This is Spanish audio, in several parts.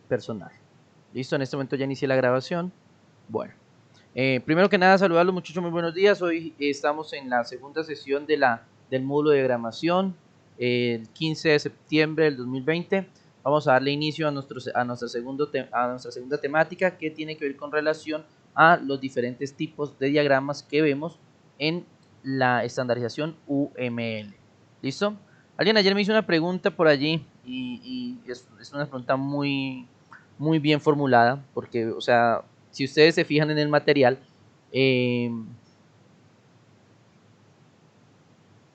personal. Listo, en este momento ya inicié la grabación. Bueno, primero que nada, saludarlos muchachos, muy buenos días. Hoy estamos en la segunda sesión del módulo de diagramación, el 15 de septiembre del 2020. Vamos a darle inicio a nuestra segunda temática, que tiene que ver con relación a los diferentes tipos de diagramas que vemos en la estandarización UML. ¿Listo? Alguien ayer me hizo una pregunta por allí y es una pregunta muy bien formulada, porque, o sea, si ustedes se fijan en el material,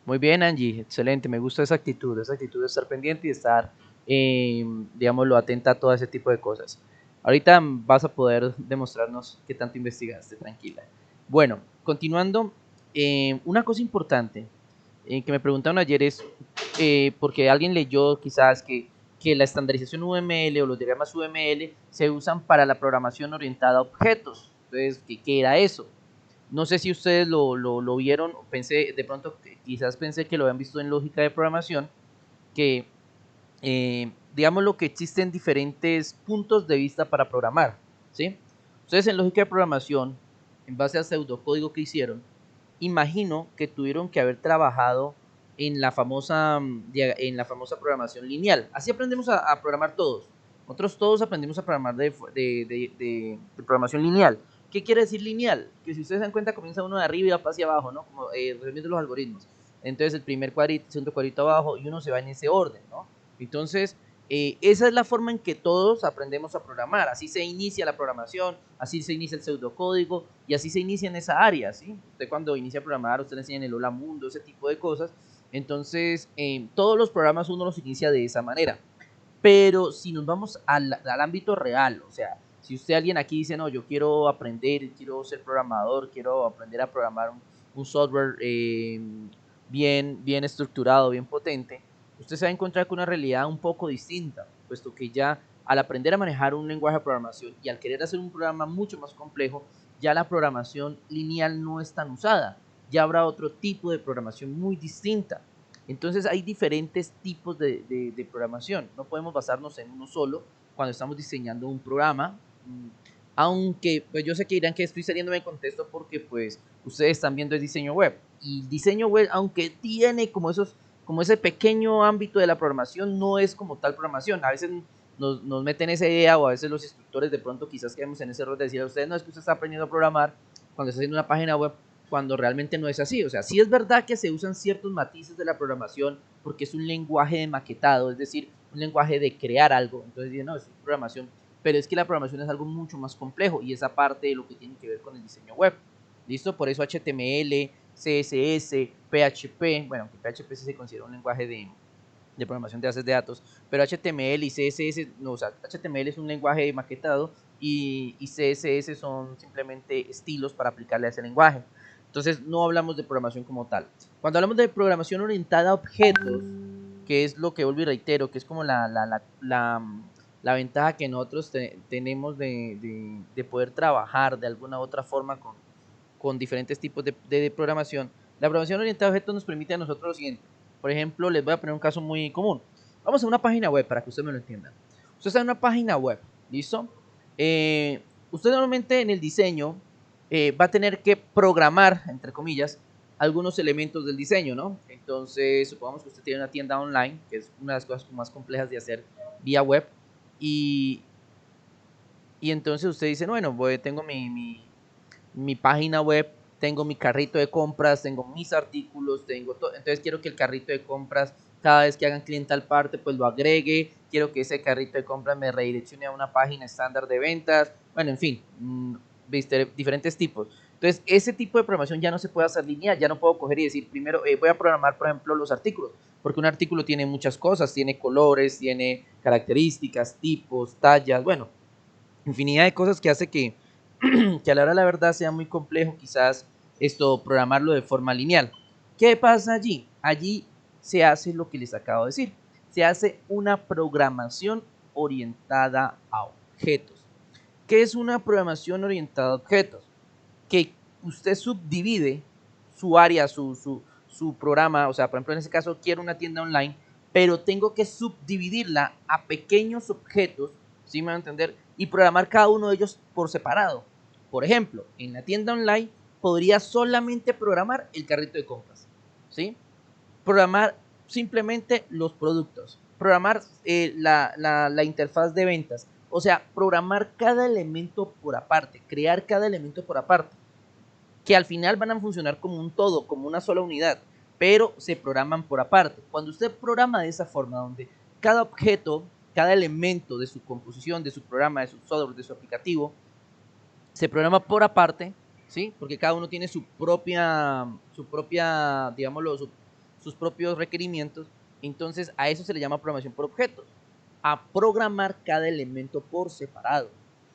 muy bien, Angie, excelente, me gusta esa actitud de estar pendiente y estar, digámoslo, atenta a todo ese tipo de cosas. Ahorita vas a poder demostrarnos qué tanto investigaste, tranquila. Bueno, continuando, una cosa importante que me preguntaron ayer es, porque alguien leyó quizás que la estandarización UML o los diagramas UML se usan para la programación orientada a objetos. Entonces, ¿qué era eso? No sé si ustedes lo vieron, pensé, de pronto quizás pensé que lo habían visto en lógica de programación, que digamos lo que existen diferentes puntos de vista para programar, ¿sí? Ustedes en lógica de programación, en base al pseudocódigo que hicieron, imagino que tuvieron que haber trabajado en la famosa programación lineal. Así aprendemos a programar todos. Nosotros todos aprendimos a programar de programación lineal. ¿Qué quiere decir lineal? Que si ustedes se dan cuenta, comienza uno de arriba y va hacia abajo, ¿no? Como resumiendo los algoritmos. Entonces el primer cuadrito, el segundo cuadrito abajo y uno se va en ese orden, ¿no? Entonces, esa es la forma en que todos aprendemos a programar. Así se inicia la programación, así se inicia el pseudocódigo y así se inicia en esa área, ¿sí? Usted cuando inicia a programar, usted le enseña el Hola Mundo, ese tipo de cosas. Entonces, todos los programas uno los inicia de esa manera. Pero si nos vamos al ámbito real, o sea, si usted alguien aquí dice, no, yo quiero aprender, quiero ser programador, quiero aprender a programar un software bien estructurado, bien potente, usted se va a encontrar con una realidad un poco distinta, puesto que ya al aprender a manejar un lenguaje de programación y al querer hacer un programa mucho más complejo, ya la programación lineal no es tan usada, ya habrá otro tipo de programación muy distinta. Entonces hay diferentes tipos de programación, no podemos basarnos en uno solo cuando estamos diseñando un programa, aunque pues yo sé que dirán que estoy saliéndome de contexto porque pues ustedes están viendo el diseño web, y el diseño web, aunque tiene como ese pequeño ámbito de la programación, no es como tal programación. A veces nos meten esa idea, o a veces los instructores de pronto quizás quedamos en ese error de decir a ustedes, no, es que usted está aprendiendo a programar cuando está haciendo una página web, cuando realmente no es así. O sea, sí es verdad que se usan ciertos matices de la programación porque es un lenguaje de maquetado, es decir, un lenguaje de crear algo. Entonces dicen, no, es programación, pero es que la programación es algo mucho más complejo y esa parte de lo que tiene que ver con el diseño web. ¿Listo? Por eso HTML, CSS, PHP, bueno, aunque PHP sí se considera un lenguaje de programación de bases de datos, pero HTML y CSS, no, o sea, HTML es un lenguaje maquetado y CSS son simplemente estilos para aplicarle a ese lenguaje. Entonces no hablamos de programación como tal. Cuando hablamos de programación orientada a objetos, que es lo que vuelvo y reitero, que es como la ventaja que nosotros tenemos de poder trabajar de alguna u otra forma con diferentes tipos de programación. La programación orientada a objetos nos permite a nosotros lo siguiente. Por ejemplo, les voy a poner un caso muy común. Vamos a una página web para que usted me lo entienda. Usted está en una página web, ¿listo? Usted normalmente en el diseño va a tener que programar, entre comillas, algunos elementos del diseño, ¿no? Entonces, supongamos que usted tiene una tienda online, que es una de las cosas más complejas de hacer vía web, y, y entonces usted dice, bueno, tengo mi página web, tengo mi carrito de compras, tengo mis artículos, tengo todo. Entonces quiero que el carrito de compras, cada vez que hagan cliente al parte, pues lo agregue. Quiero que ese carrito de compras me redireccione a una página estándar de ventas. Bueno, en fin, viste, diferentes tipos. Entonces, ese tipo de programación ya no se puede hacer lineal. Ya no puedo coger y decir, primero voy a programar, por ejemplo, los artículos. Porque un artículo tiene muchas cosas, tiene colores, tiene características, tipos, tallas, bueno, infinidad de cosas que hace que a la hora de la verdad sea muy complejo quizás esto programarlo de forma lineal. ¿Qué pasa allí? Allí se hace lo que les acabo de decir. Se hace una programación orientada a objetos. ¿Qué es una programación orientada a objetos? Que usted subdivide su área, su programa, o sea, por ejemplo, en este caso quiero una tienda online, pero tengo que subdividirla a pequeños objetos ¿sí me va a entender? Y programar cada uno de ellos por separado. Por ejemplo, en la tienda online podría solamente programar el carrito de compras, ¿sí? Programar simplemente los productos, programar la interfaz de ventas, o sea, programar cada elemento por aparte, crear cada elemento por aparte, que al final van a funcionar como un todo, como una sola unidad, pero se programan por aparte. Cuando usted programa de esa forma, donde cada objeto, cada elemento de su composición, de su programa, de su software, de su aplicativo, se programa por aparte, ¿sí? Porque cada uno tiene su propia, digámoslo, sus propios requerimientos. Entonces a eso se le llama programación por objetos, a programar cada elemento por separado.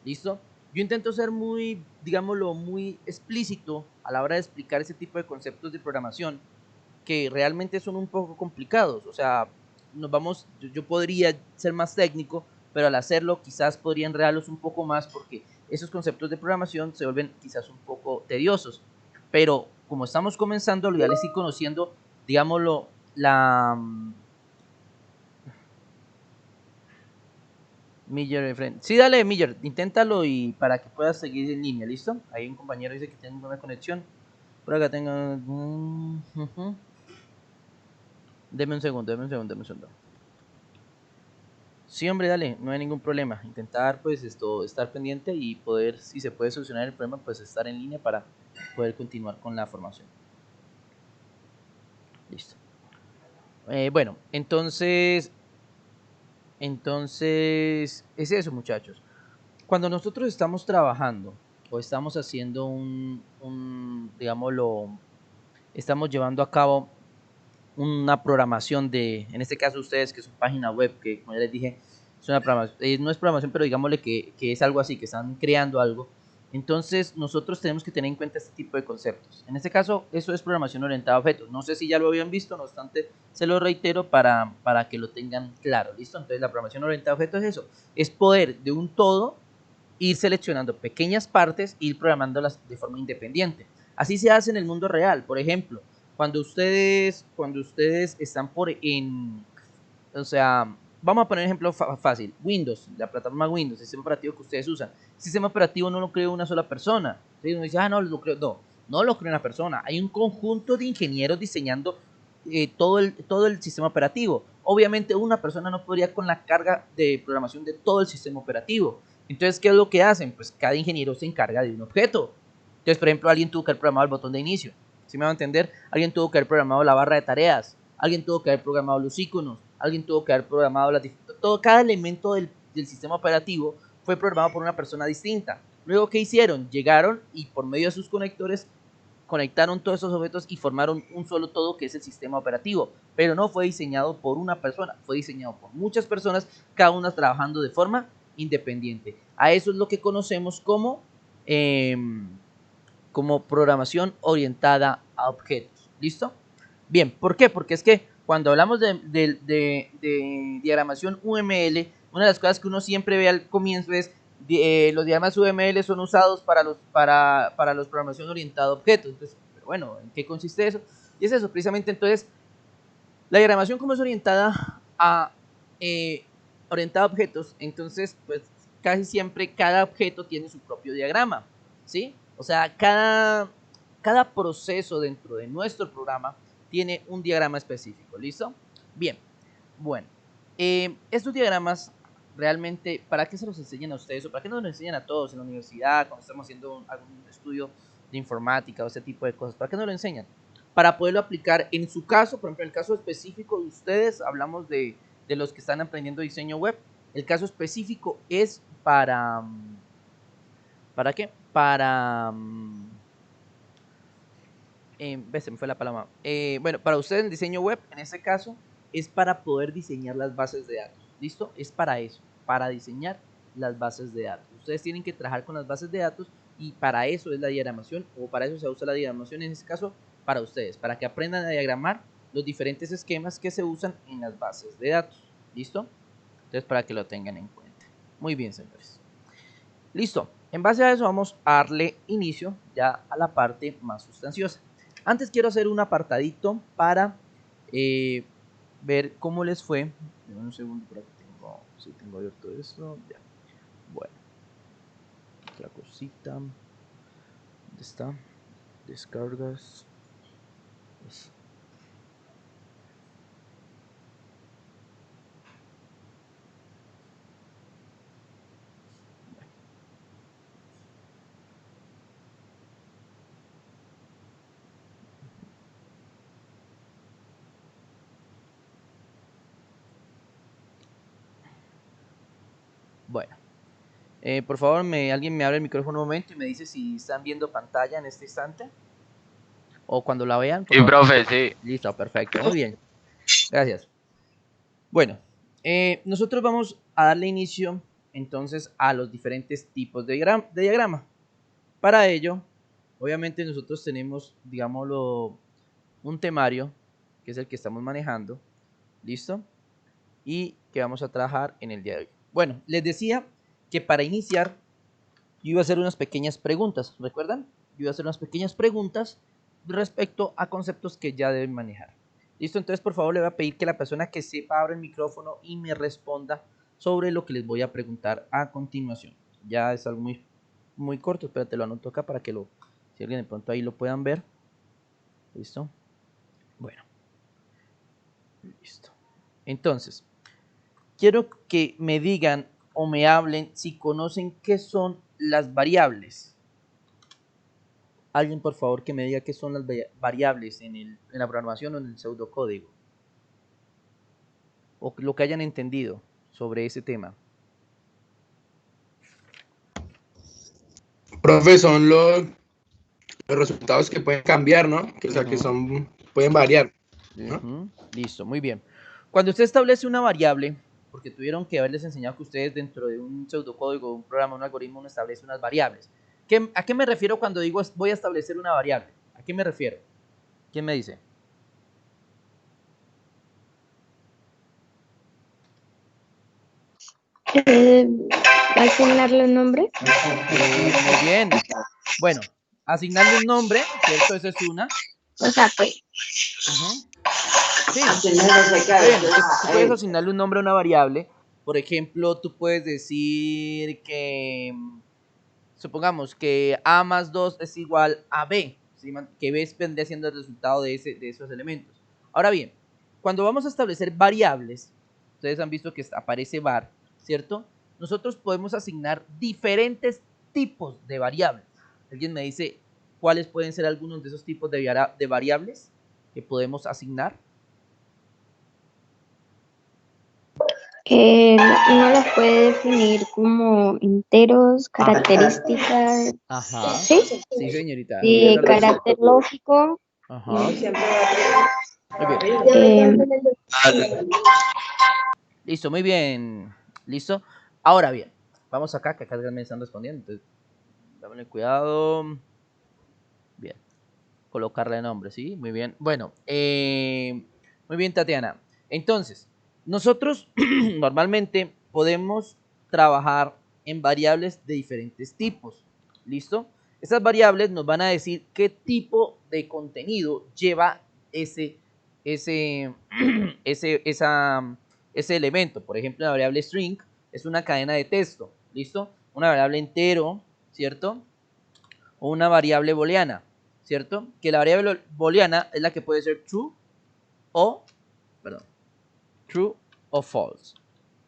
¿Listo? Yo intento ser muy, digámoslo, muy explícito a la hora de explicar ese tipo de conceptos de programación que realmente son un poco complicados. O sea, yo podría ser más técnico, pero al hacerlo quizás podría enredarlos un poco más porque esos conceptos de programación se vuelven quizás un poco tediosos. Pero como estamos comenzando, ya les estoy conociendo, digámoslo, la Miller friend. Sí, dale, Miller, inténtalo y para que puedas seguir en línea, ¿listo? Ahí un compañero dice que tiene una conexión. Por acá tengo. Deme un segundo, deme un segundo, deme un segundo. Sí, hombre, dale, no hay ningún problema. Intentar, pues, estar pendiente y poder, si se puede solucionar el problema, pues estar en línea para poder continuar con la formación. Listo. Bueno, entonces, es eso, muchachos. Cuando nosotros estamos trabajando o estamos haciendo digámoslo, estamos llevando a cabo una programación en este caso ustedes, que es una página web, que como ya les dije, es una programación, no es programación, pero digámosle que es algo así, que están creando algo. Entonces nosotros tenemos que tener en cuenta este tipo de conceptos. En este caso, eso es programación orientada a objetos. No sé si ya lo habían visto, no obstante, se lo reitero para que lo tengan claro. ¿Listo? Entonces la programación orientada a objetos es eso. Es poder de un todo ir seleccionando pequeñas partes e ir programándolas de forma independiente. Así se hace en el mundo real. Por ejemplo, cuando ustedes están o sea, vamos a poner un ejemplo fácil, Windows, la plataforma Windows, el sistema operativo que ustedes usan. El sistema operativo no lo creó una sola persona. ¿Sí? Uno dice, no, no lo creó una persona. Hay un conjunto de ingenieros diseñando todo el sistema operativo. Obviamente una persona no podría con la carga de programación de todo el sistema operativo. Entonces, ¿qué es lo que hacen? Pues cada ingeniero se encarga de un objeto. Entonces, por ejemplo, alguien tuvo que haber programado el botón de inicio. ¿Sí me va a entender? Alguien tuvo que haber programado la barra de tareas. Alguien tuvo que haber programado los iconos. Alguien tuvo que haber programado cada elemento del sistema operativo fue programado por una persona distinta. Luego, ¿qué hicieron? Llegaron y por medio de sus conectores conectaron todos esos objetos y formaron un solo todo que es el sistema operativo. Pero no fue diseñado por una persona, fue diseñado por muchas personas, cada una trabajando de forma independiente. A eso es lo que conocemos como programación orientada a objetos. ¿Listo? Bien, ¿por qué? Porque es que cuando hablamos de diagramación UML, una de las cosas que uno siempre ve al comienzo es los diagramas UML son usados para los programación orientada a objetos. Entonces, pero bueno, ¿en qué consiste eso? Y es eso, precisamente. Entonces, la diagramación como es orientada a objetos, entonces, pues casi siempre cada objeto tiene su propio diagrama, ¿sí? O sea, cada proceso dentro de nuestro programa tiene un diagrama específico, ¿listo? Bien, bueno, estos diagramas realmente, ¿para qué se los enseñan a ustedes o para qué nos los enseñan a todos en la universidad cuando estamos haciendo algún estudio de informática o ese tipo de cosas? ¿Para qué nos lo enseñan? Para poderlo aplicar en su caso, por ejemplo, en el caso específico de ustedes, hablamos de los que están aprendiendo diseño web. El caso específico es ¿para qué? Se me fue la palabra. Bueno, para ustedes en diseño web, en este caso, es para poder diseñar las bases de datos. ¿Listo? Es para eso, para diseñar las bases de datos. Ustedes tienen que trabajar con las bases de datos y para eso es la diagramación, o para eso se usa la diagramación en este caso para ustedes, para que aprendan a diagramar los diferentes esquemas que se usan en las bases de datos. ¿Listo? Entonces, para que lo tengan en cuenta. Muy bien, señores. Listo. En base a eso vamos a darle inicio ya a la parte más sustanciosa. Antes quiero hacer un apartadito para ver cómo les fue. Un segundo, por aquí tengo abierto esto. Ya. Bueno, otra cosita. ¿Dónde está? Descargas. Bueno, por favor, alguien me abre el micrófono un momento y me dice si están viendo pantalla en este instante. O cuando la vean, por Sí, favor. profe, sí. Listo, perfecto. Muy bien. Gracias. Bueno, nosotros vamos a darle inicio entonces a los diferentes tipos de diagrama. Para ello, obviamente nosotros tenemos, digámoslo, un temario, que es el que estamos manejando. ¿Listo? Y que vamos a trabajar en el día de hoy. Bueno, les decía que para iniciar yo iba a hacer unas pequeñas preguntas, ¿recuerdan? Yo iba a hacer unas pequeñas preguntas respecto a conceptos que ya deben manejar. ¿Listo? Entonces, por favor, le voy a pedir que la persona que sepa abra el micrófono y me responda sobre lo que les voy a preguntar a continuación. Ya es algo muy corto, espérate, lo anoto acá para que si alguien de pronto ahí lo puedan ver. ¿Listo? Bueno, listo. Entonces, quiero que me digan o me hablen si conocen qué son las variables. Alguien, por favor, que me diga qué son las variables en la programación o en el pseudocódigo. O lo que hayan entendido sobre ese tema. Profe, son los resultados que pueden cambiar, ¿no? O sea, que pueden variar, ¿no? Listo, muy bien. Cuando usted establece una variable, porque tuvieron que haberles enseñado que ustedes dentro de un pseudocódigo, un programa, un algoritmo, uno establece unas variables. ¿A qué me refiero cuando digo voy a establecer una variable? ¿A qué me refiero? ¿Quién me dice? Asignarle un nombre. Muy bien. Bueno, asignarle un nombre, ¿cierto? Esa es una. O sea, pues. Sí, tú puedes asignarle un nombre a una variable. Por ejemplo, tú puedes decir que, supongamos que A más 2 es igual a B, ¿sí? Que B vendría siendo el resultado de esos elementos. Ahora bien, cuando vamos a establecer variables, ustedes han visto que aparece var, ¿cierto? Nosotros podemos asignar diferentes tipos de variables. ¿Alguien me dice cuáles pueden ser algunos de esos tipos de variables que podemos asignar? Uno las puede definir como enteros, características. Ajá. Sí. Sí, señorita. Sí, carácter lógico. Ajá. Muy bien. Listo, muy bien. Listo. Ahora bien, vamos acá, que acá me están respondiendo. Entonces, dámele cuidado. Bien. Colocarle nombre, ¿sí? Muy bien. Bueno, muy bien, Tatiana. Entonces, nosotros normalmente podemos trabajar en variables de diferentes tipos. ¿Listo? Esas variables nos van a decir qué tipo de contenido lleva ese, ese, ese elemento. Por ejemplo, la variable string es una cadena de texto. ¿Listo? Una variable entero, ¿cierto? O una variable booleana, ¿cierto? Que la variable booleana es la que puede ser true o, perdón, true o false.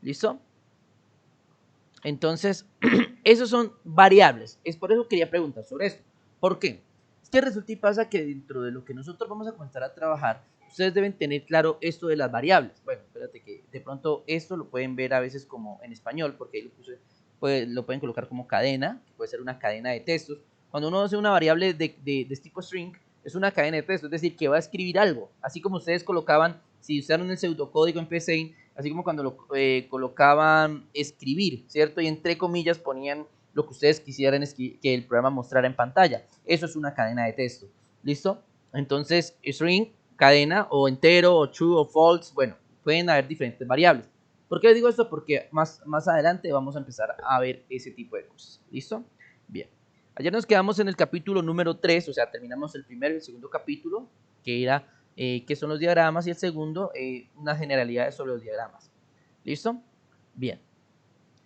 ¿Listo? Entonces, esos son variables. Es por eso que quería preguntar sobre esto. ¿Por qué? Es que resulta y pasa que dentro de lo que nosotros vamos a comenzar a trabajar, ustedes deben tener claro esto de las variables. Bueno, espérate que de pronto esto lo pueden ver a veces como en español, porque ahí lo pueden colocar como cadena, que puede ser una cadena de textos. Cuando uno hace una variable de tipo string, es una cadena de textos, es decir, que va a escribir algo. Así como ustedes colocaban, si usaron el pseudocódigo en PC, así como cuando colocaban escribir, ¿cierto? Y entre comillas ponían lo que ustedes quisieran que el programa mostrara en pantalla. Eso es una cadena de texto, ¿listo? Entonces, string, cadena, o entero, o true, o false, bueno, pueden haber diferentes variables. ¿Por qué les digo esto? Porque más adelante vamos a empezar a ver ese tipo de cosas, ¿listo? Bien. Ayer nos quedamos en el capítulo número 3, o sea, terminamos el primero y el segundo capítulo, que era qué son los diagramas, y el segundo, unas generalidades sobre los diagramas. ¿Listo? Bien.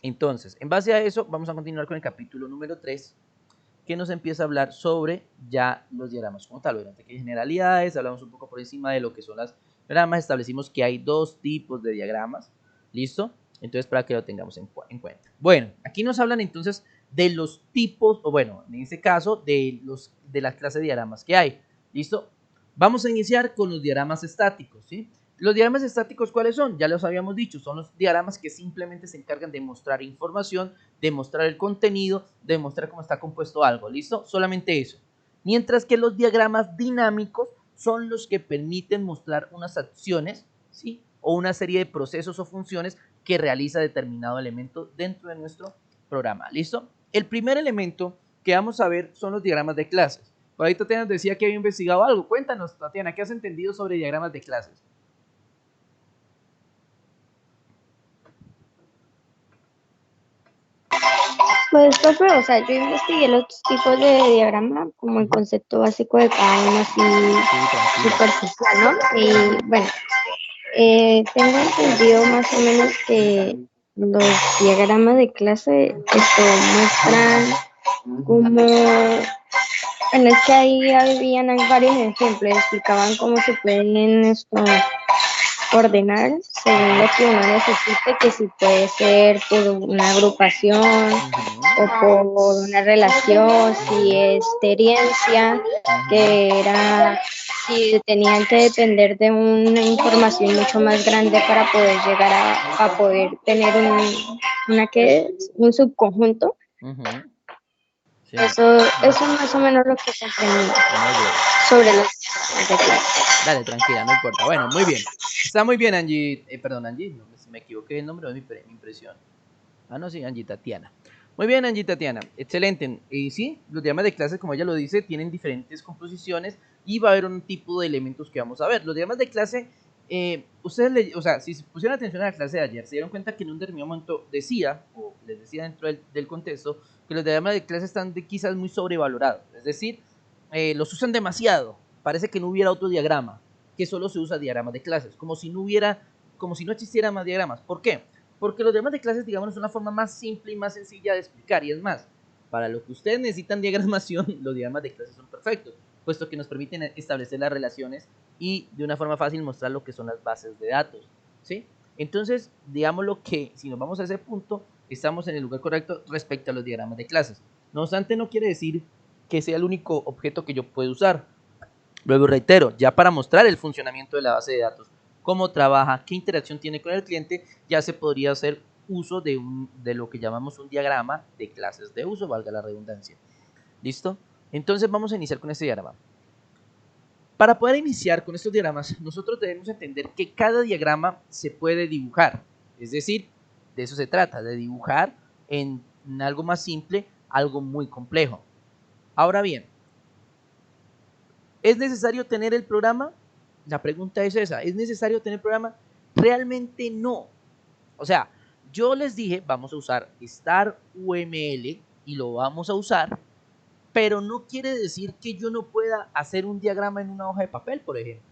Entonces, en base a eso, vamos a continuar con el capítulo número 3, que nos empieza a hablar sobre ya los diagramas como tal. Obviamente que hay generalidades, hablamos un poco por encima de lo que son las diagramas, establecimos que hay dos tipos de diagramas, ¿listo? Entonces, para que lo tengamos en cuenta. Bueno, aquí nos hablan entonces de los tipos, o bueno, en este caso, de las clases de diagramas que hay, ¿listo? Vamos a iniciar con los diagramas estáticos, ¿sí? Los diagramas estáticos, ¿cuáles son? Ya los habíamos dicho, son los diagramas que simplemente se encargan de mostrar información, de mostrar el contenido, de mostrar cómo está compuesto algo, ¿listo? Solamente eso. Mientras que los diagramas dinámicos son los que permiten mostrar unas acciones, ¿sí? O una serie de procesos o funciones que realiza determinado elemento dentro de nuestro programa, ¿listo? El primer elemento que vamos a ver son los diagramas de clases. Por ahí Tatiana nos decía que había investigado algo. Cuéntanos, Tatiana, ¿qué has entendido sobre diagramas de clases? Pues, profe, o sea, yo investigué los tipos de diagrama, como el concepto básico de cada uno, así Sí, tranquila. superficial, ¿no? Y bueno, tengo entendido más o menos que los diagramas de clase esto muestran como, bueno, es que ahí habían varios ejemplos, explicaban cómo se pueden ordenar según lo que uno necesite, que si puede ser por una agrupación o por una relación, si es herencia, que era si tenían que depender de una información mucho más grande para poder llegar a poder tener un subconjunto. Sí, Eso es más o menos lo que comprendí muy bien. sobre los de clase. Dale, tranquila, no importa. Bueno, muy bien. Está muy bien, Angie. Perdón, Angie, no, me equivoqué el nombre de mi impresión. Ah, no, sí, Angie Tatiana. Muy bien, Angie Tatiana. Excelente. Y sí, los diagramas de clases, como ella lo dice, tienen diferentes composiciones y va a haber un tipo de elementos que vamos a ver. Los diagramas de clase, ustedes, o sea, si se pusieron atención a la clase de ayer, se dieron cuenta que en un determinado momento decía, o les decía dentro del contexto, que los diagramas de clase están quizás muy sobrevalorados. Es decir, los usan demasiado. Parece que no hubiera otro diagrama, que solo se usa diagramas de clases, como si no existieran más diagramas. ¿Por qué? Porque los diagramas de clases, digamos, es una forma más simple y más sencilla de explicar. Y es más, para lo que ustedes necesitan diagramación, los diagramas de clases son perfectos, puesto que nos permiten establecer las relaciones y de una forma fácil mostrar lo que son las bases de datos, ¿sí? Entonces, digámoslo que si nos vamos a ese punto, estamos en el lugar correcto respecto a los diagramas de clases. No obstante, no quiere decir que sea el único objeto que yo pueda usar. Luego reitero, ya para mostrar el funcionamiento de la base de datos, cómo trabaja, qué interacción tiene con el cliente, ya se podría hacer uso de lo que llamamos un diagrama de clases de uso, valga la redundancia. ¿Listo? Entonces vamos a iniciar con este diagrama. Para poder iniciar con estos diagramas, nosotros debemos entender que cada diagrama se puede dibujar. Es decir, de eso se trata, de dibujar en algo más simple, algo muy complejo. Ahora bien, ¿es necesario tener el programa? La pregunta es esa, ¿es necesario tener el programa? Realmente no. O sea, yo les dije, vamos a usar Star UML y lo vamos a usar, pero no quiere decir que yo no pueda hacer un diagrama en una hoja de papel, por ejemplo.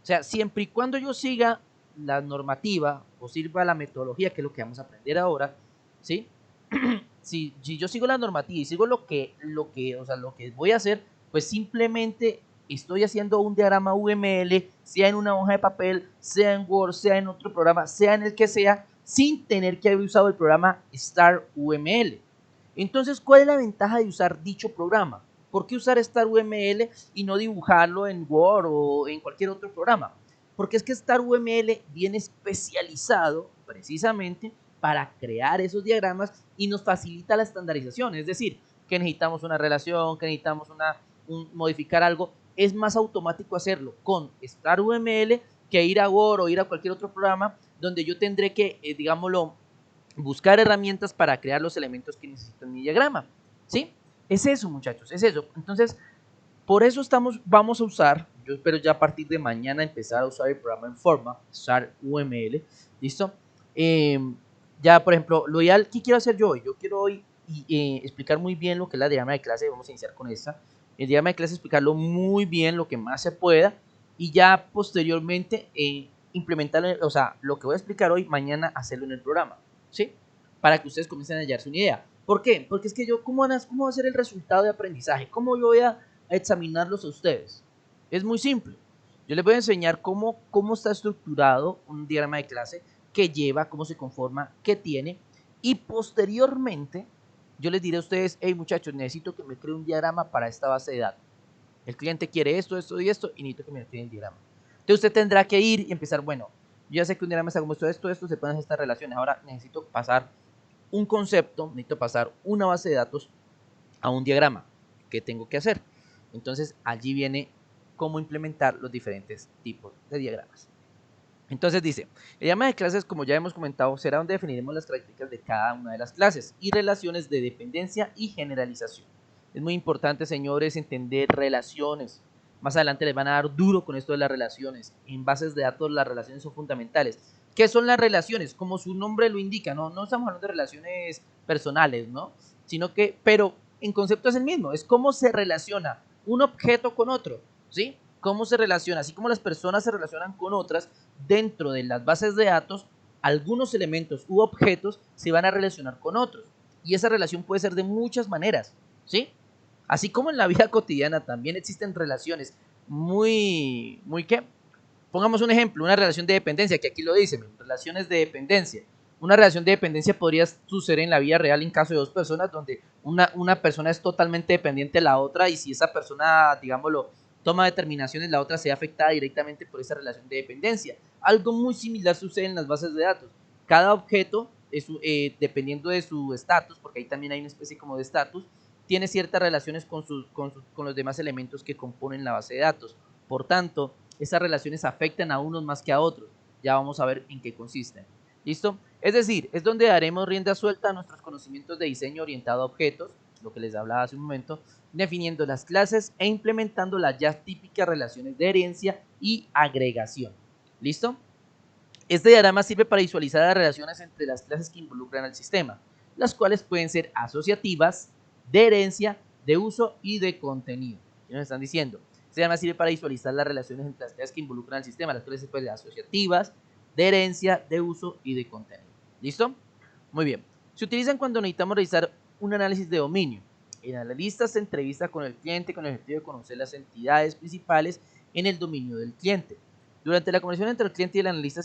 O sea, siempre y cuando yo siga la normativa o sirva la metodología, que es lo que vamos a aprender ahora, ¿sí? si yo sigo la normativa y sigo lo que voy a hacer, pues simplemente estoy haciendo un diagrama UML, sea en una hoja de papel, sea en Word, sea en otro programa, sea en el que sea, sin tener que haber usado el programa Star UML. Entonces, ¿cuál es la ventaja de usar dicho programa? ¿Por qué usar Star UML y no dibujarlo en Word o en cualquier otro programa? Porque es que Star UML viene especializado precisamente para crear esos diagramas y nos facilita la estandarización. Es decir, que necesitamos una relación, que necesitamos modificar algo, es más automático hacerlo con Star UML que ir a Word o ir a cualquier otro programa donde yo tendré que, digámoslo, buscar herramientas para crear los elementos que necesito en mi diagrama, ¿sí? Es eso, muchachos, es eso. Entonces, por eso vamos a usar, yo espero ya a partir de mañana empezar a usar el programa en forma, usar UML, ¿listo? Ya, por ejemplo, lo ideal, ¿qué quiero hacer yo hoy? Yo quiero hoy explicar muy bien lo que es la diagrama de clase, vamos a iniciar con esta. El diagrama de clase, explicarlo muy bien, lo que más se pueda, y ya posteriormente implementarlo, o sea, lo que voy a explicar hoy, mañana hacerlo en el programa, ¿sí? para que ustedes comiencen a hallarse una idea. ¿Por qué? Porque es que ¿cómo va a ser el resultado de aprendizaje? ¿Cómo yo voy a examinarlos a ustedes? Es muy simple. Yo les voy a enseñar cómo está estructurado un diagrama de clase, qué lleva, cómo se conforma, qué tiene, y posteriormente yo les diré a ustedes, hey muchachos, necesito que me cree un diagrama para esta base de datos. El cliente quiere esto, esto y esto, y necesito que me cree el diagrama. Entonces usted tendrá que ir y empezar, bueno, yo ya sé que un diagrama está como esto, se pueden hacer estas relaciones. Ahora necesito pasar un concepto, necesito pasar una base de datos a un diagrama. ¿Qué tengo que hacer? Entonces allí viene cómo implementar los diferentes tipos de diagramas. Entonces dice, el diagrama de clases, como ya hemos comentado, será donde definiremos las características de cada una de las clases y relaciones de dependencia y generalización. Es muy importante, señores, entender relaciones. Más adelante les van a dar duro con esto de las relaciones. En bases de datos las relaciones son fundamentales. ¿Qué son las relaciones? Como su nombre lo indica, no estamos hablando de relaciones personales, ¿no? Sino que, pero en concepto es el mismo, es cómo se relaciona un objeto con otro, ¿sí? Cómo se relaciona, así como las personas se relacionan con otras, dentro de las bases de datos, algunos elementos u objetos se van a relacionar con otros. Y esa relación puede ser de muchas maneras, ¿sí? Así como en la vida cotidiana también existen relaciones ¿qué? Pongamos un ejemplo, una relación de dependencia, que aquí lo dice, relaciones de dependencia. Una relación de dependencia podría suceder en la vida real en caso de dos personas donde una persona es totalmente dependiente de la otra y si esa persona, digámoslo, toma determinaciones, la otra se ve afectada directamente por esa relación de dependencia. Algo muy similar sucede en las bases de datos. Cada objeto, dependiendo de su estatus, porque ahí también hay una especie como de estatus, tiene ciertas relaciones con los demás elementos que componen la base de datos. Por tanto, esas relaciones afectan a unos más que a otros. Ya vamos a ver en qué consisten. ¿Listo? Es decir, es donde daremos rienda suelta a nuestros conocimientos de diseño orientado a objetos, lo que les hablaba hace un momento, definiendo las clases e implementando las ya típicas relaciones de herencia y agregación. ¿Listo? Este diagrama sirve para visualizar las relaciones entre las clases que involucran al sistema, las cuales pueden ser asociativas, de herencia, de uso y de contenido. ¿Qué nos están diciendo? Este diagrama sirve para visualizar las relaciones entre las clases que involucran al sistema, las cuales pueden ser asociativas, de herencia, de uso y de contenido. ¿Listo? Muy bien. Se utilizan cuando necesitamos realizar un análisis de dominio. El analista se entrevista con el cliente con el objetivo de conocer las entidades principales en el dominio del cliente. Durante la conversación entre el cliente y el analista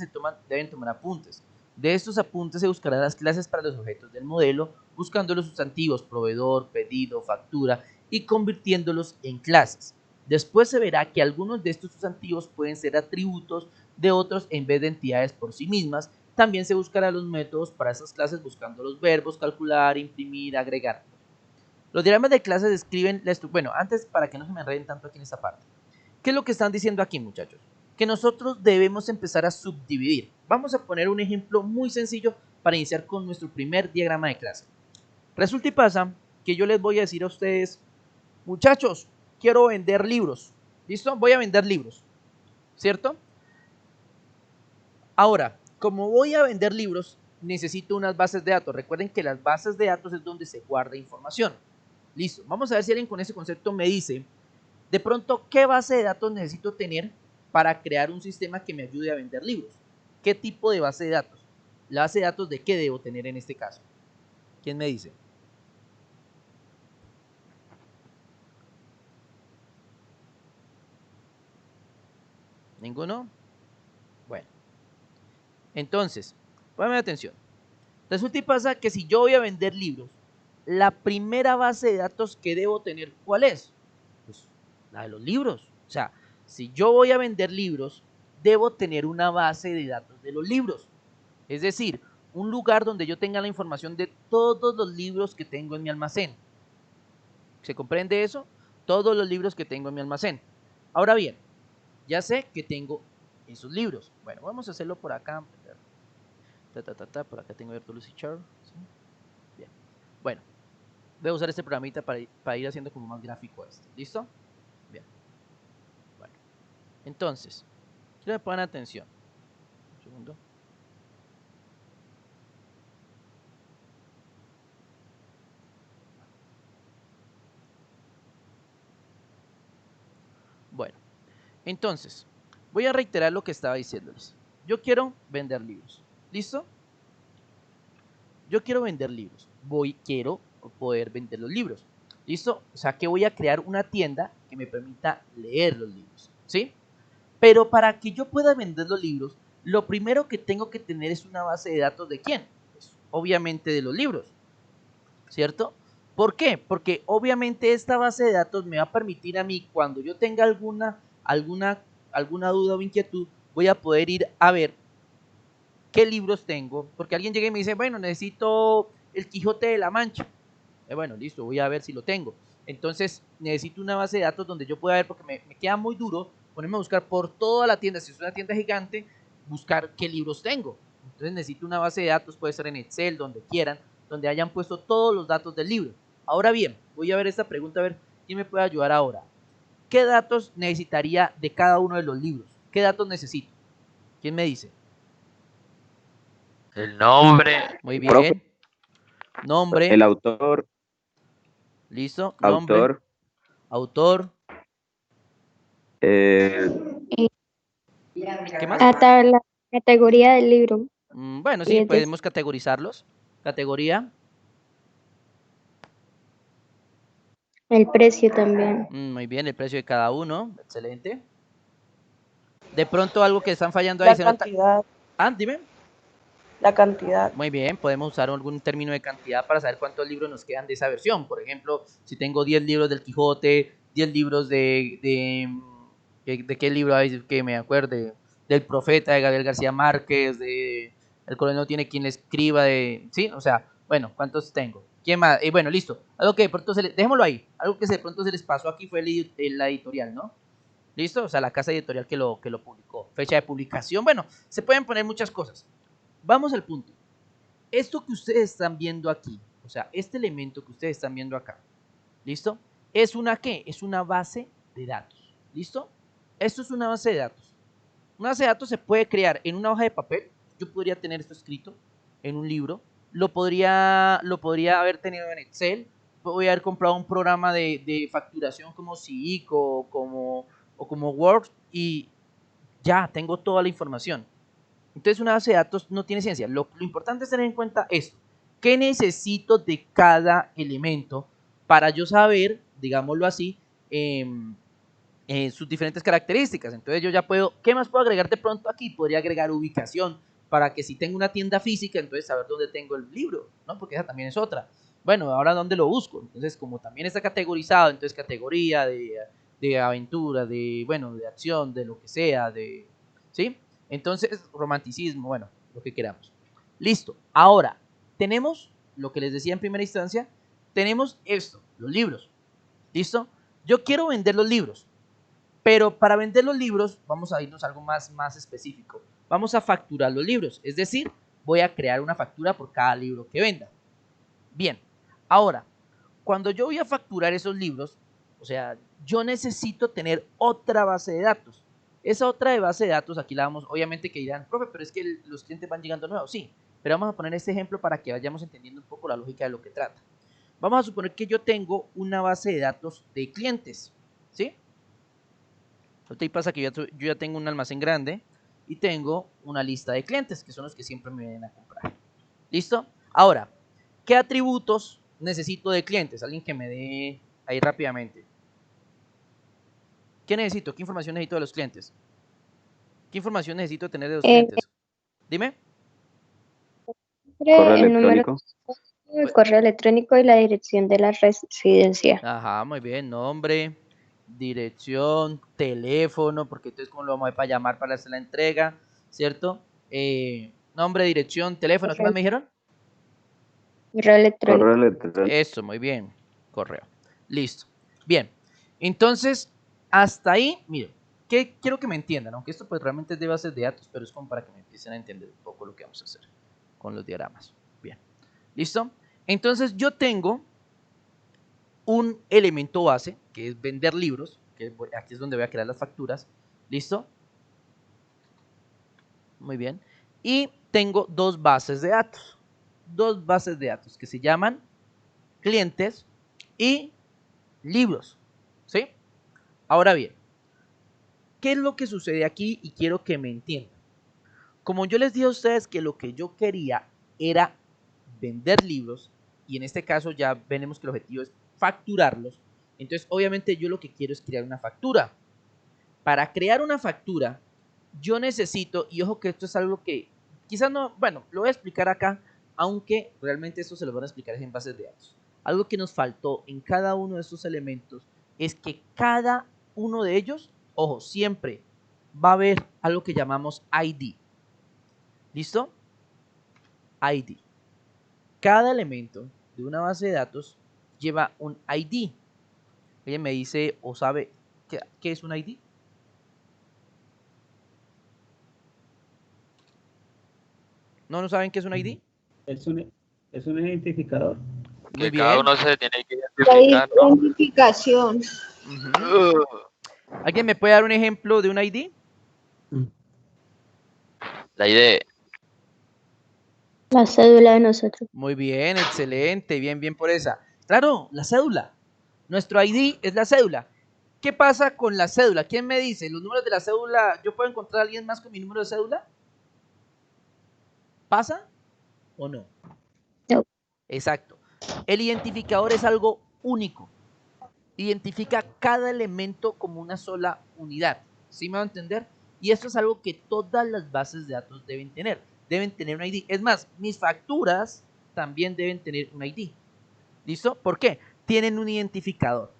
deben tomar apuntes. De estos apuntes se buscarán las clases para los objetos del modelo, buscando los sustantivos proveedor, pedido, factura y convirtiéndolos en clases. Después se verá que algunos de estos sustantivos pueden ser atributos de otros en vez de entidades por sí mismas. También se buscarán los métodos para esas clases buscando los verbos, calcular, imprimir, agregar. Los diagramas de clases describen la estructura. Bueno, antes para que no se me enreden tanto aquí en esta parte. ¿Qué es lo que están diciendo aquí, muchachos? Que nosotros debemos empezar a subdividir. Vamos a poner un ejemplo muy sencillo para iniciar con nuestro primer diagrama de clase. Resulta y pasa que yo les voy a decir a ustedes, muchachos, quiero vender libros. ¿Listo? Voy a vender libros, ¿cierto? Ahora, como voy a vender libros, necesito unas bases de datos. Recuerden que las bases de datos es donde se guarda información. Listo. Vamos a ver si alguien con ese concepto me dice, de pronto, ¿qué base de datos necesito tener para crear un sistema que me ayude a vender libros? ¿Qué tipo de base de datos? ¿La base de datos de qué debo tener en este caso? ¿Quién me dice? ¿Ninguno? Bueno, entonces, póngame atención. Resulta y pasa que si yo voy a vender libros, la primera base de datos que debo tener, ¿cuál es? Pues la de los libros. O sea, si yo voy a vender libros, debo tener una base de datos de los libros. Es decir, un lugar donde yo tenga la información de todos los libros que tengo en mi almacén. ¿Se comprende eso? Todos los libros que tengo en mi almacén. Ahora bien, ya sé que tengo esos libros. Bueno, vamos a hacerlo por acá. Por acá tengo abierto Lucidchart. ¿Sí? Bien. Bueno, voy a usar este programita para ir haciendo como más gráfico esto. ¿Listo? Bien. Bueno, entonces, quiero que pongan atención. Un segundo. Bueno, entonces, voy a reiterar lo que estaba diciéndoles. Yo quiero vender libros. ¿Listo? yo quiero vender libros, quiero poder vender los libros, ¿listo? O sea, que voy a crear una tienda que me permita leer los libros, ¿sí? Pero para que yo pueda vender los libros, lo primero que tengo que tener es una base de datos ¿de quién? Pues, obviamente de los libros, ¿cierto? ¿Por qué? Porque obviamente esta base de datos me va a permitir a mí, cuando yo tenga alguna duda o inquietud, voy a poder ir a ver qué libros tengo, porque alguien llega y me dice, bueno, necesito el Quijote de la Mancha. Bueno, listo, voy a ver si lo tengo. Entonces necesito una base de datos donde yo pueda ver, porque me queda muy duro ponerme a buscar por toda la tienda, si es una tienda gigante, buscar qué libros tengo. Entonces necesito una base de datos, puede ser en Excel, donde quieran, donde hayan puesto todos los datos del libro. Ahora bien, voy a ver esta pregunta, a ver quién me puede ayudar ahora. ¿Qué datos necesitaría de cada uno de los libros? ¿Qué datos necesito? ¿Quién me dice? El nombre, Muy Profe, bien. Nombre. el autor, Listo. Nombre. Autor. eh, ¿Qué más? La categoría del libro. Bueno, Y sí, es de- podemos categorizarlos. Categoría. el precio también. Muy bien, el precio de cada uno. Excelente. De pronto algo que están fallando ahí La se nota. cantidad, Dime. la cantidad. Muy bien, podemos usar algún término de cantidad para saber cuántos libros nos quedan de esa versión. Por ejemplo, si tengo 10 libros del Quijote, 10 libros ¿de qué libro hay que me acuerde? Del Profeta de Gabriel García Márquez, de El Coronel no tiene quien le escriba, ¿sí? O sea, bueno, ¿cuántos tengo? ¿Quién más? Bueno, listo. Algo que de pronto dejémoslo ahí. Algo que de pronto se les pasó aquí fue la editorial, ¿no? ¿Listo? O sea, la casa editorial que lo publicó. Fecha de publicación. Bueno, se pueden poner muchas cosas. Vamos al punto. Esto que ustedes están viendo aquí, o sea, este elemento que ustedes están viendo acá, ¿listo? ¿Es una qué? Es una base de datos, ¿listo? Esto es una base de datos. Una base de datos se puede crear en una hoja de papel. Yo podría tener esto escrito en un libro. Lo podría haber tenido en Excel. Podría haber comprado un programa de facturación como Seek o como Word y ya tengo toda la información. Entonces una base de datos no tiene ciencia. Lo importante es tener en cuenta esto. ¿Qué necesito de cada elemento para yo saber, digámoslo así, sus diferentes características? Entonces yo ya puedo, ¿qué más puedo agregar de pronto aquí? Podría agregar ubicación para que si tengo una tienda física, entonces saber dónde tengo el libro, ¿no? Porque esa también es otra. Bueno, ahora dónde lo busco. Entonces como también está categorizado, entonces categoría de aventura, bueno, de acción, de lo que sea, ¿sí? Entonces, romanticismo, bueno, lo que queramos. Listo. Ahora, tenemos lo que les decía en primera instancia, tenemos esto, los libros. ¿Listo? Yo quiero vender los libros, pero para vender los libros vamos a irnos a algo más específico. Vamos a facturar los libros, es decir, voy a crear una factura por cada libro que venda. Bien, ahora, cuando yo voy a facturar esos libros, o sea, yo necesito tener otra base de datos. Esa otra base de datos, aquí la vamos, obviamente que dirán, profe, pero es que los clientes van llegando nuevos. Sí, pero vamos a poner este ejemplo para que vayamos entendiendo un poco la lógica de lo que trata. Vamos a suponer que yo tengo una base de datos de clientes, ¿sí? Ahorita pasa que yo ya tengo un almacén grande y tengo una lista de clientes, que son los que siempre me vienen a comprar. ¿Listo? Ahora, ¿qué atributos necesito de clientes? Alguien que me dé ahí rápidamente. ¿Qué necesito? ¿Qué información necesito de los clientes? ¿Qué información necesito tener de los clientes? Dime. correo El número, electrónico. el correo electrónico y la dirección de la residencia. Ajá, muy bien. Nombre, dirección, teléfono, porque entonces cómo lo vamos a ver para llamar para hacer la entrega, ¿cierto? Nombre, dirección, teléfono. ¿Qué más me dijeron? Correo electrónico. Correo electrónico. Eso, muy bien. Correo. Listo. Bien. Entonces, hasta ahí, miren, ¿qué quiero que me entiendan? Aunque esto pues realmente es de bases de datos, pero es como para que me empiecen a entender un poco lo que vamos a hacer con los diagramas. Bien. ¿Listo? Entonces yo tengo un elemento base, que es vender libros, que aquí es donde voy a crear las facturas. ¿Listo? Muy bien. Y tengo dos bases de datos. Dos bases de datos que se llaman clientes y libros, ¿sí? Ahora bien, ¿qué es lo que sucede aquí? Y quiero que me entiendan. Como yo les dije a ustedes que lo que yo quería era vender libros, y en este caso ya veremos que el objetivo es facturarlos. Entonces, obviamente yo lo que quiero es crear una factura. Para crear una factura, yo necesito, y ojo que esto es algo que quizás no, bueno, lo voy a explicar acá, aunque realmente esto se lo van a explicar en bases de datos. Algo que nos faltó en cada uno de estos elementos es que cada uno de ellos, ojo, siempre va a haber algo que llamamos ID. ¿Listo? ID. Cada elemento de una base de datos lleva un ID. ¿Alguien me dice o sabe qué es un ID? ¿No saben qué es un ID? Es un identificador. Muy Que cada bien. uno se tiene que La identificar, ¿no? identificación. Ujú. ¿Alguien me puede dar un ejemplo de un ID? La idea. La cédula de nosotros. Muy bien, excelente, bien por esa. Claro, la cédula. Nuestro ID es la cédula. ¿Qué pasa con la cédula? ¿Quién me dice? ¿Los números de la cédula? ¿Yo puedo encontrar a alguien más con mi número de cédula? ¿Pasa o no? No. Exacto. El identificador es algo único. Identifica cada elemento como una sola unidad. ¿Sí me va a entender? Y esto es algo que todas las bases de datos deben tener. Deben tener un ID. Es más, mis facturas también deben tener un ID. ¿Listo? ¿Por qué? Tienen un identificador.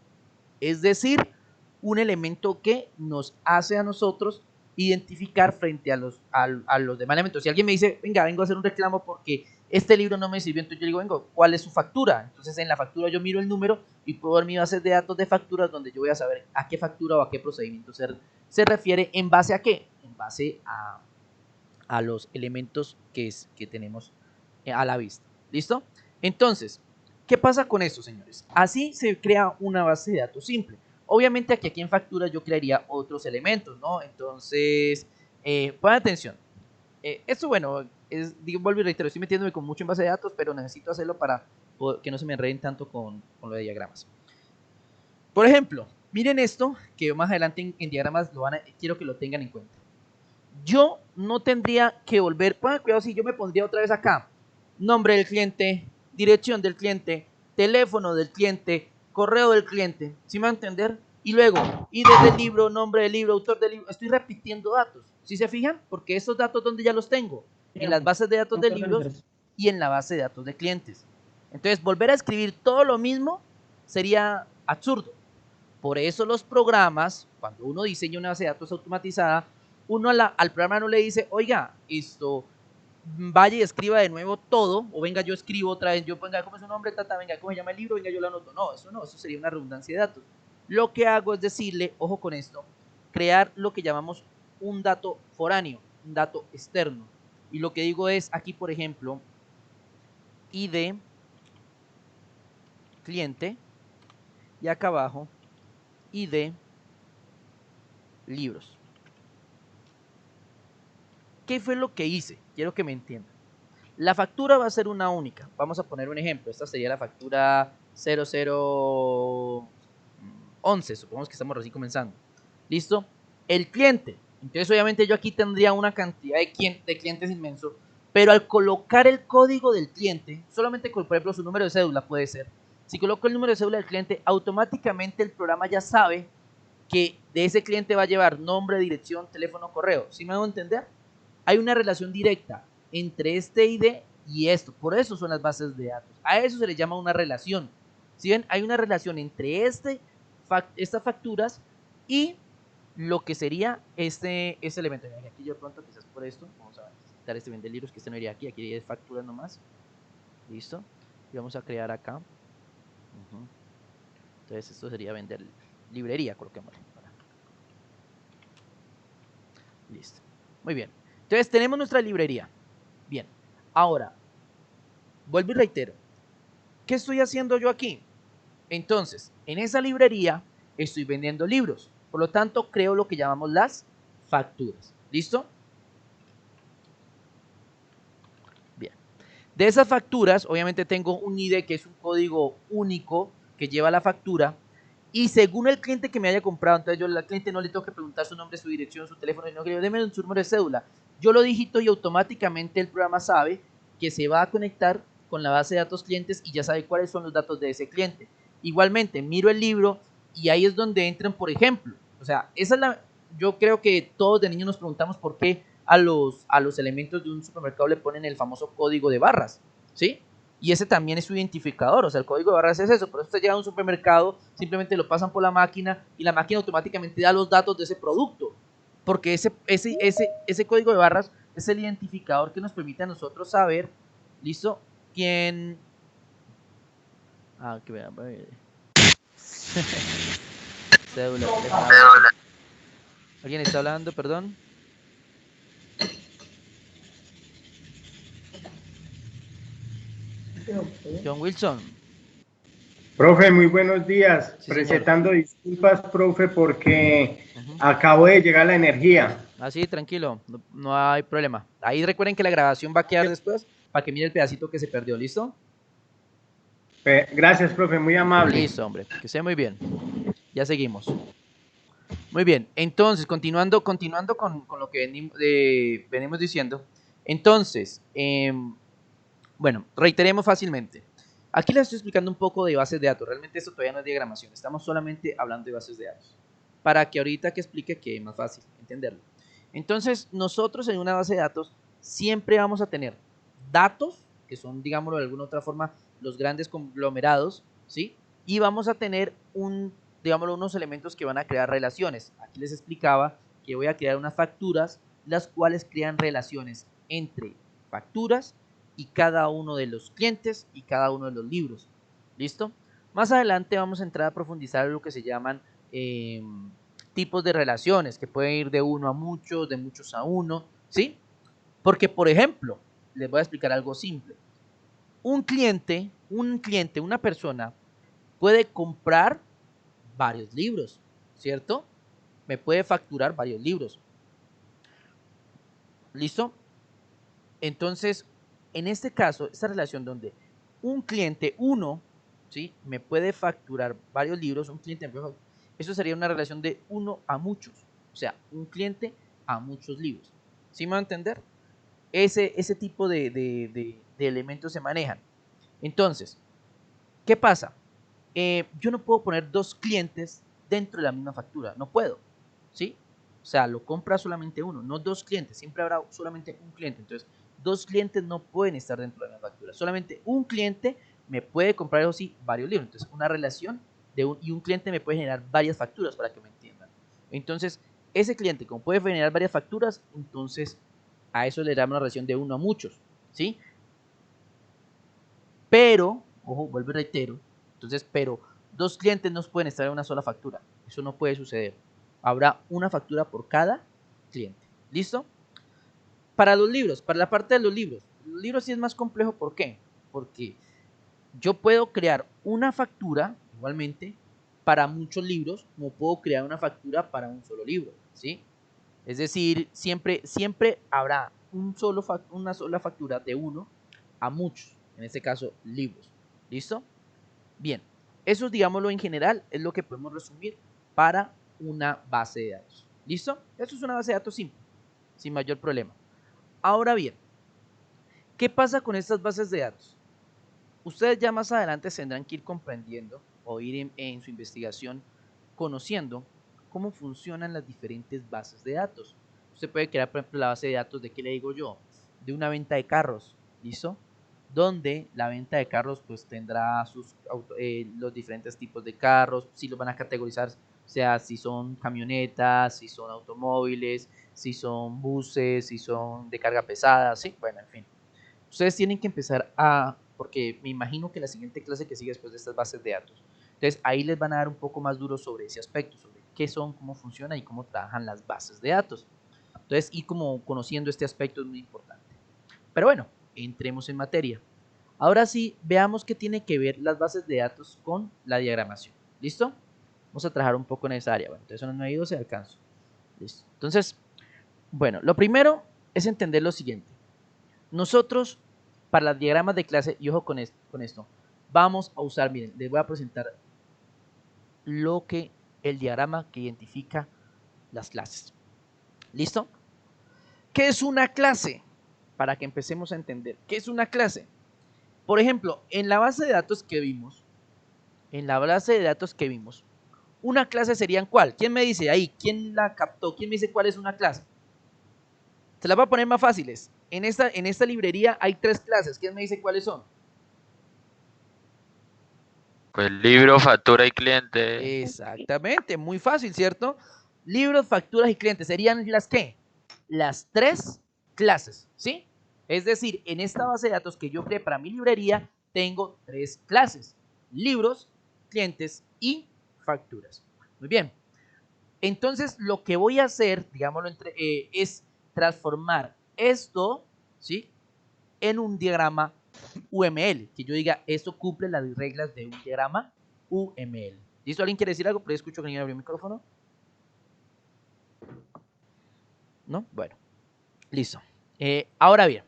Es decir, un elemento que nos hace a nosotros identificar frente a los demás elementos. Si alguien me dice, venga, vengo a hacer un reclamo porque este libro no me sirvió, entonces yo digo, vengo, ¿cuál es su factura? Entonces en la factura yo miro el número y puedo ver mi base de datos de facturas donde yo voy a saber a qué factura o a qué procedimiento se refiere, en base a qué, en base a los elementos que tenemos a la vista. ¿Listo? Entonces, ¿qué pasa con esto, señores? Así se crea una base de datos simple. Obviamente aquí en factura yo crearía otros elementos, ¿no? Entonces, pongan atención. Esto, bueno, vuelvo y reitero, estoy metiéndome con mucho en base de datos, pero necesito hacerlo para que no se me enreden tanto con lo de diagramas. Por ejemplo, miren esto, que más adelante en diagramas quiero que lo tengan en cuenta. Yo no tendría que volver, pongan cuidado si yo me pondría otra vez acá, nombre del cliente, dirección del cliente, teléfono del cliente, correo del cliente, ¿sí me va a entender? Y luego, ID del libro, nombre del libro, autor del libro, estoy repitiendo datos, ¿sí se fijan? Porque estos datos, ¿dónde ya los tengo? En las bases de datos de libros y en la base de datos de clientes. Entonces, volver a escribir todo lo mismo sería absurdo. Por eso los programas, cuando uno diseña una base de datos automatizada, uno al programa no le dice, oiga, vaya y escriba de nuevo todo, o venga, yo escribo otra vez, yo venga, ¿cómo es su nombre? Venga, ¿cómo se llama el libro? Venga, yo lo anoto. No, eso sería una redundancia de datos. Lo que hago es decirle, ojo con esto, crear lo que llamamos un dato foráneo, un dato externo. Y lo que digo es, aquí por ejemplo, ID cliente, y acá abajo, ID libros. ¿Qué fue lo que hice? Quiero que me entiendan. La factura va a ser una única. Vamos a poner un ejemplo. Esta sería la factura 0011. Supongamos que estamos recién comenzando. ¿Listo? El cliente. Entonces, obviamente, yo aquí tendría una cantidad de clientes inmenso. Pero al colocar el código del cliente, solamente con, por ejemplo, su número de cédula puede ser. Si coloco el número de cédula del cliente, automáticamente el programa ya sabe que de ese cliente va a llevar nombre, dirección, teléfono, correo. ¿Sí me hago entender? Hay una relación directa entre este ID y esto. Por eso son las bases de datos. A eso se le llama una relación. ¿Sí ven? Hay una relación entre estas facturas y lo que sería este elemento. Aquí yo de pronto, quizás por esto, vamos a quitar este vender libros, que este no iría aquí. Aquí es factura nomás. ¿Listo? Y vamos a crear acá. Entonces esto sería vender librería, coloquémosle. Listo. Muy bien. Entonces tenemos nuestra librería. Bien. Ahora, vuelvo y reitero. ¿Qué estoy haciendo yo aquí? Entonces, en esa librería estoy vendiendo libros. Por lo tanto, creo lo que llamamos las facturas. ¿Listo? Bien. De esas facturas, obviamente tengo un ID que es un código único que lleva la factura. Y según el cliente que me haya comprado, entonces yo al cliente no le tengo que preguntar su nombre, su dirección, su teléfono, sino que yo déme su número de cédula. Yo lo digito y automáticamente el programa sabe que se va a conectar con la base de datos clientes y ya sabe cuáles son los datos de ese cliente. Igualmente, miro el libro y ahí es donde entran, por ejemplo, o sea, yo creo que todos de niños nos preguntamos por qué a los elementos de un supermercado le ponen el famoso código de barras, ¿sí? Y ese también es su identificador, o sea, el código de barras es eso. Por eso usted llega a un supermercado, simplemente lo pasan por la máquina y la máquina automáticamente da los datos de ese producto, porque ese código de barras es el identificador que nos permite a nosotros saber, ¿listo? ¿Quién? Que vean, cédula, teléfono. ¿Alguien está hablando? Perdón. John Wilson. Profe, muy buenos días. Sí, presentando disculpas, profe, porque acabo de llegar la energía. Así, tranquilo, no hay problema. Ahí recuerden que la grabación va a quedar después para que mire el pedacito que se perdió, ¿listo? Gracias, profe, muy amable. Listo, hombre, que sea muy bien. Ya seguimos. Muy bien, entonces, continuando con lo que venimos diciendo. Entonces, bueno, reiteremos fácilmente. Aquí les estoy explicando un poco de bases de datos. Realmente esto todavía no es diagramación. Estamos solamente hablando de bases de datos. Para que ahorita que explique quede más fácil entenderlo. Entonces, nosotros en una base de datos siempre vamos a tener datos, que son, digámoslo de alguna otra forma, los grandes conglomerados, ¿sí? Y vamos a tener digámoslo, unos elementos que van a crear relaciones. Aquí les explicaba que voy a crear unas facturas, las cuales crean relaciones entre facturas y cada uno de los clientes y cada uno de los libros. ¿Listo? Más adelante vamos a entrar a profundizar en lo que se llaman tipos de relaciones, que pueden ir de uno a muchos, de muchos a uno, ¿sí? Porque, por ejemplo, les voy a explicar algo simple. Un cliente, una persona, puede comprar varios libros, ¿cierto? Me puede facturar varios libros. ¿Listo? Entonces, en este caso, esta relación donde un cliente, ¿sí? Me puede facturar varios libros, eso sería una relación de uno a muchos. O sea, un cliente a muchos libros. ¿Sí me va a entender? Ese tipo de elementos se manejan. Entonces, ¿qué pasa? Yo no puedo poner dos clientes dentro de la misma factura. No puedo. ¿Sí? O sea, lo compra solamente uno, no dos clientes. Siempre habrá solamente un cliente. Entonces, dos clientes no pueden estar dentro de la misma factura. Solamente un cliente me puede comprar, eso sí, varios libros. Entonces, una relación y un cliente me puede generar varias facturas, para que me entiendan. Entonces, ese cliente, como puede generar varias facturas, entonces a eso le damos una relación de uno a muchos. ¿Sí? Pero, ojo, vuelvo y reitero. Entonces, pero dos clientes no pueden estar en una sola factura. Eso no puede suceder. Habrá una factura por cada cliente. ¿Listo? Para los libros, para la parte de los libros sí es más complejo. ¿Por qué? Porque yo puedo crear una factura, igualmente, para muchos libros, como puedo crear una factura para un solo libro, ¿sí? Es decir, siempre habrá una sola factura de uno a muchos, en este caso, libros. ¿Listo? Bien, eso, digámoslo en general, es lo que podemos resumir para una base de datos. ¿Listo? Eso es una base de datos simple, sin mayor problema. Ahora bien, ¿qué pasa con estas bases de datos? Ustedes ya más adelante tendrán que ir comprendiendo o ir en su investigación conociendo cómo funcionan las diferentes bases de datos. Usted puede crear, por ejemplo, la base de datos de, ¿qué le digo yo? De una venta de carros, ¿listo? Donde la venta de carros pues tendrá los diferentes tipos de carros, si los van a categorizar, o sea, si son camionetas, si son automóviles, si son buses, si son de carga pesada, ¿sí? Bueno, en fin. Ustedes tienen que empezar porque me imagino que la siguiente clase que sigue después de estas bases de datos, entonces ahí les van a dar un poco más duro sobre ese aspecto, sobre qué son, cómo funciona y cómo trabajan las bases de datos. Entonces, ir como conociendo este aspecto es muy importante. Pero bueno, entremos en materia. Ahora sí, veamos qué tiene que ver las bases de datos con la diagramación. ¿Listo? Vamos a trabajar un poco en esa área. Bueno, entonces en 9:12 alcanzo. Listo. Entonces, bueno, lo primero es entender lo siguiente. Nosotros, para los diagramas de clase, y ojo con esto, vamos a usar, miren, les voy a presentar el diagrama que identifica las clases. ¿Listo? ¿Qué es una clase? Para que empecemos a entender. ¿Qué es una clase? Por ejemplo, en la base de datos que vimos, una clase serían ¿cuál? ¿Quién me dice ahí? ¿Quién la captó? ¿Quién me dice cuál es una clase? Se las voy a poner más fáciles. En esta librería hay 3 clases. ¿Quién me dice cuáles son? Pues libro, factura y cliente. Exactamente, muy fácil, ¿cierto? Libros, facturas y clientes. ¿Serían las qué? Las 3 clases, ¿sí? Es decir, en esta base de datos que yo creé para mi librería, tengo 3 clases. Libros, clientes y facturas. Muy bien. Entonces, lo que voy a hacer, digámoslo, es transformar esto, ¿sí?, en un diagrama UML. Que yo diga, esto cumple las reglas de un diagrama UML. ¿Listo? ¿Alguien quiere decir algo? Pero yo escucho que alguien abrió el micrófono. ¿No? Bueno, listo. Ahora bien,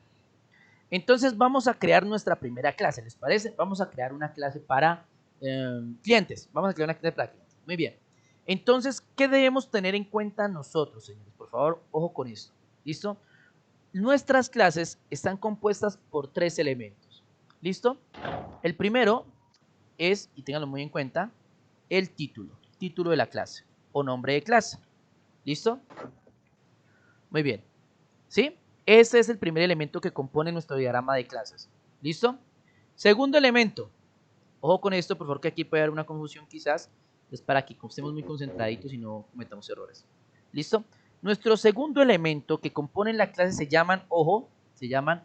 entonces vamos a crear nuestra primera clase, ¿les parece? Vamos a crear una clase para clientes. Vamos a crear una clase para clientes. Muy bien. Entonces, ¿qué debemos tener en cuenta nosotros, señores? Por favor, ojo con esto. ¿Listo? Nuestras clases están compuestas por 3 elementos. ¿Listo? El primero es, y ténganlo muy en cuenta, el título de la clase o nombre de clase. ¿Listo? Muy bien. ¿Sí? Ese es el primer elemento que compone nuestro diagrama de clases. ¿Listo? Segundo elemento. Ojo con esto, por favor, que aquí puede haber una confusión quizás. Es para que estemos muy concentraditos y no cometamos errores. ¿Listo? Nuestro segundo elemento que compone la clase se llaman, ojo, se llaman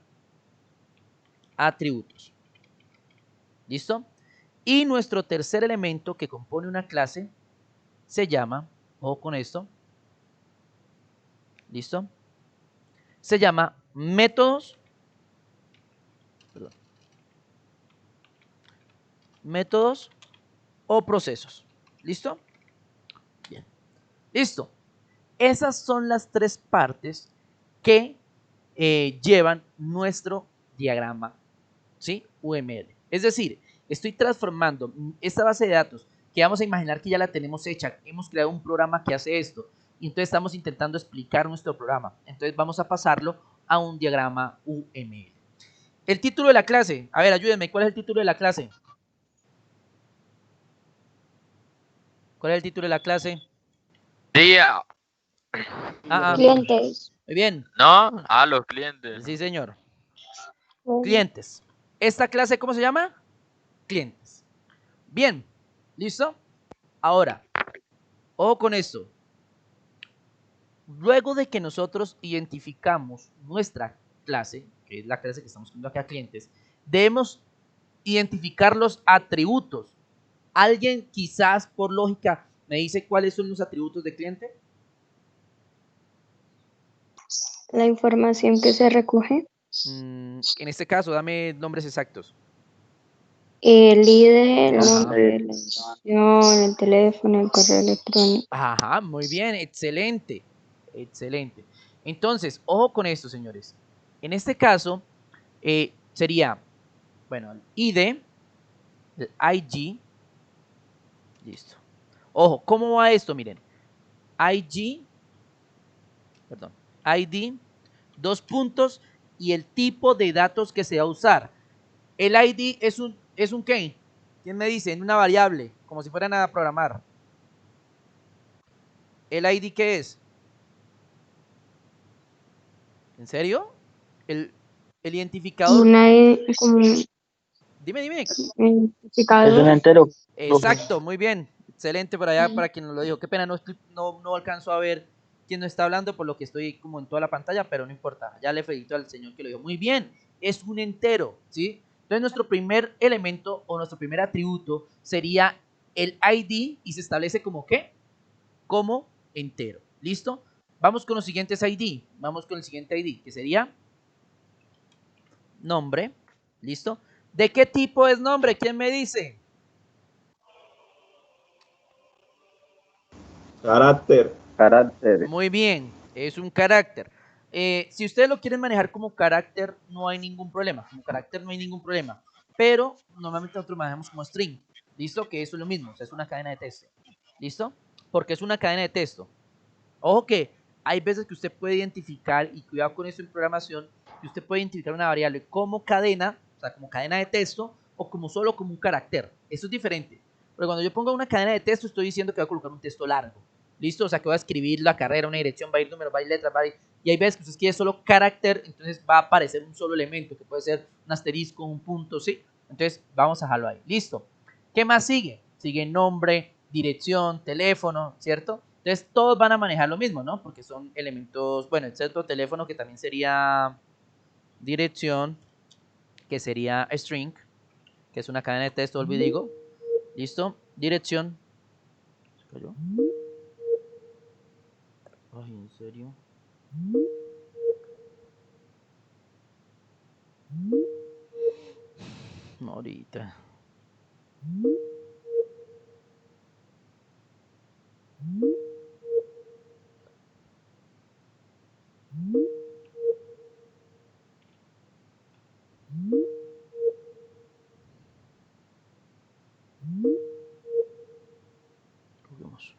atributos. ¿Listo? Y nuestro tercer elemento que compone una clase se llama, ojo con esto, ¿listo? Se llama métodos, métodos o procesos. ¿Listo? Bien. Listo. Esas son las 3 partes que llevan nuestro diagrama, ¿sí? UML. Es decir, estoy transformando esta base de datos que vamos a imaginar que ya la tenemos hecha. Hemos creado un programa que hace esto y entonces estamos intentando explicar nuestro programa. Entonces vamos a pasarlo a un diagrama UML. El título de la clase. A ver, ayúdenme. ¿Cuál es el título de la clase? ¿Cuál es el título de la clase? Día. Clientes. Muy bien. ¿No? Los clientes. Sí, señor. Clientes. ¿Esta clase cómo se llama? Clientes. Bien. ¿Listo? Ahora, ojo con esto. Luego de que nosotros identificamos nuestra clase, que es la clase que estamos viendo acá, clientes, debemos identificar los atributos. ¿Alguien quizás por lógica me dice cuáles son los atributos de cliente? La información que se recoge. En este caso, dame nombres exactos. El ID, el nombre de la dirección, el teléfono, el correo electrónico. Ajá, muy bien, excelente, excelente. Entonces, ojo con esto, señores. En este caso, sería, bueno, el ID, el IG, listo. Ojo, ¿cómo va esto? Miren, ID, dos puntos y el tipo de datos que se va a usar. El ID es un ¿qué? ¿Quién me dice? En una variable, como si fueran a programar. ¿El ID qué es? ¿En serio? El identificador. Dime. Identificador. Es un entero. Exacto, muy bien. Excelente por allá para quien nos lo dijo. Qué pena, no alcanzo a ver quién nos está hablando, por lo que estoy como en toda la pantalla, pero no importa. Ya le felicito al señor que lo dijo. Muy bien, es un entero, ¿sí? Entonces nuestro primer elemento o nuestro primer atributo sería el ID y se establece como ¿qué? Como entero. ¿Listo? Vamos con los siguientes ID. Vamos con el siguiente ID, que sería nombre. ¿Listo? ¿De qué tipo es nombre? ¿Quién me dice? Carácter. Muy bien, es un carácter. Si ustedes lo quieren manejar como carácter, no hay ningún problema. Como carácter no hay ningún problema. Pero normalmente nosotros manejamos como string. ¿Listo? Que eso es lo mismo. O sea, es una cadena de texto. ¿Listo? Porque es una cadena de texto. Ojo que hay veces que usted puede identificar, y cuidado con eso en programación, que usted puede identificar una variable como cadena, o sea, como cadena de texto o como solo como un carácter. Eso es diferente. Pero cuando yo pongo una cadena de texto, estoy diciendo que voy a colocar un texto largo. ¿Listo? O sea, que voy a escribir la carrera, una dirección, va a ir números, va a ir letras, va a ir... Y hay veces que usted quiere solo carácter, entonces va a aparecer un solo elemento, que puede ser un asterisco, un punto, ¿sí? Entonces, vamos a dejarlo ahí. ¿Listo? ¿Qué más sigue? Sigue nombre, dirección, teléfono, ¿cierto? Entonces, todos van a manejar lo mismo, ¿no? Porque son elementos, bueno, excepto teléfono, que también sería dirección, que sería string, que es una cadena de texto, olvidigo. ¿Listo? Dirección. ¿Se cayó? Ay, ¿en serio? No, ahorita. Juguemos.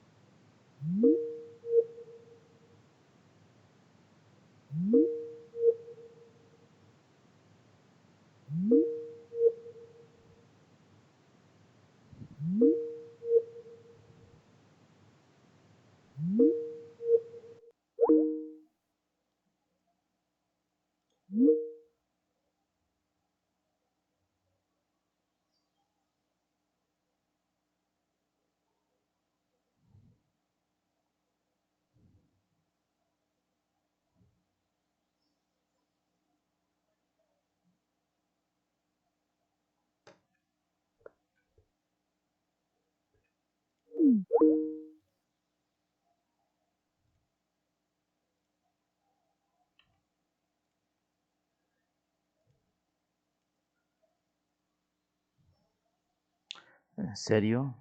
¿En serio?